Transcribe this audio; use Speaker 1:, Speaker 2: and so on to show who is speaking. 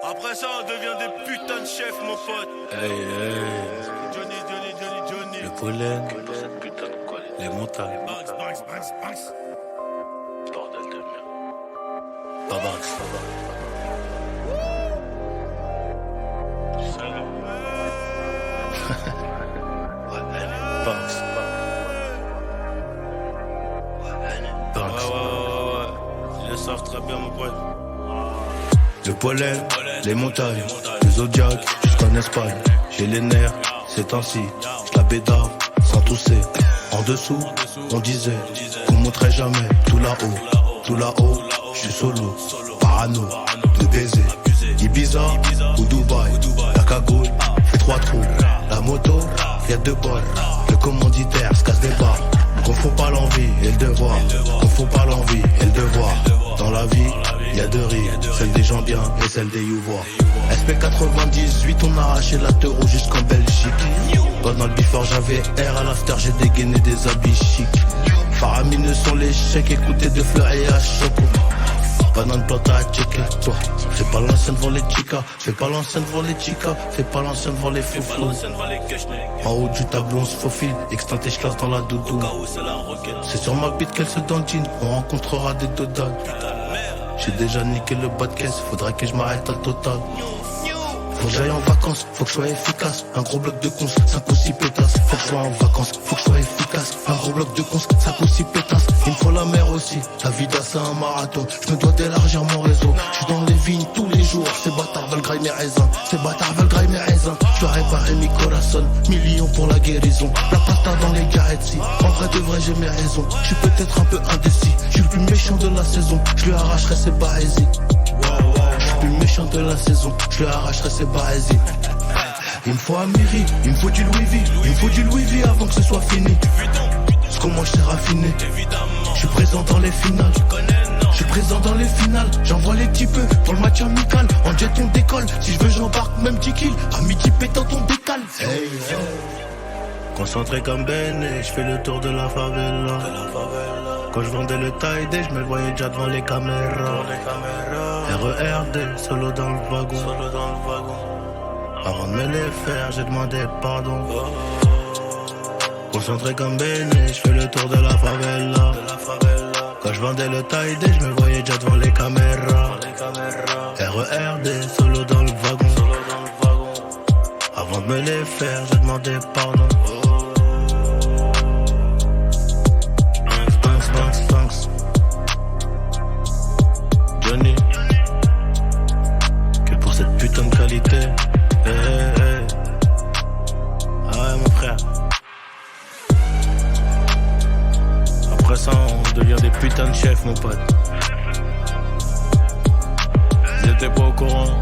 Speaker 1: Après ça, on devient des putains de chefs, mon pote.
Speaker 2: Hey, hey.
Speaker 1: Johnny.
Speaker 2: Le pollen, les montagnes.
Speaker 1: Banks.
Speaker 2: Bordel de merde. Babax. Banks.
Speaker 1: Ouais. Ils le savent très bien, mon pote.
Speaker 2: Le pollen, les montagnes, le zodiac jusqu'en Espagne. J'ai les nerfs, c'est ainsi, je la bédave sans tousser. En dessous, on disait qu'on montrait jamais tout là-haut, je suis solo, parano, de baiser. Ibiza ou Dubaï, la cagoule fait 3 trous. La moto, y'a 2 balles, le commanditaire se casse des barres. Confond pas l'envie et le devoir, confond pas l'envie et le devoir. Dans la vie, y'a 2 rives, celle des gens bien et celle des youvois. SP98, on a arraché la Teuro jusqu'en Belgique. Pendant le before j'avais air, à l'after j'ai dégainé des habits chics. Faramineux sont les chèques, écoutez de fleurs et à choco. Banane plante à checker, toi. Fais pas l'ancienne devant les chicas, fais pas l'ancienne devant les chicas, fais pas l'ancienne devant les foufous. En haut du tableau on se faufile, extincté je classe dans la doudou. C'est sur ma bite qu'elle se dandine, on rencontrera des dodanes. J'ai déjà niqué le bas de caisse, faudra que je m'arrête à total. Faut que j'aille en vacances, faut que je sois efficace. Un gros bloc de cons, 5 ou 6 pétasses. Faut que je sois en vacances, faut que je sois efficace. Un gros bloc de cons, 5 ou 6 pétasses. Il me faut la mer aussi, la vida c'est un marathon. Je me dois d'élargir mon réseau. Je suis dans les vignes tous les jours. Ces bâtards veulent grailler mes raisins. Je dois réparer mes corazones. Millions pour la guérison. La pasta dans les garettes. En vrai de vrai j'ai mes raisons. Je suis peut-être un peu indécis. Je suis le plus méchant de la saison. Je lui arracherai ses barésies. Je suis le plus méchant de la saison. Je lui arracherai ses barésies. Il me faut Amiri, il me faut du Louis V. Il me faut du Louis V avant que ce soit fini. Ce qu'on mange c'est raffiné. Je suis présent dans les finales. Je suis présent dans les finales. J'envoie les petits peu pour le match amical. En jet on décolle. Si je veux j'embarque même 10 kills. À midi pétant on décale. Hey. Concentré comme Ben et je fais le tour de la favela. Quand je vendais le taille, je me voyais déjà devant les caméras. RERD, solo dans le wagon. Avant de me les faire, j'ai demandé pardon. Concentré comme Ben et je fais le tour de la favela. Quand je vendais le taille, je me voyais déjà devant les caméras. RERD, solo dans le wagon. Avant de me les faire, j'ai demandé pardon. Thanks. Johnny, que pour cette putain de qualité. Hey. Ah ouais mon frère. Après ça on devient des putains de chefs mon pote. Ils étaient pas au courant.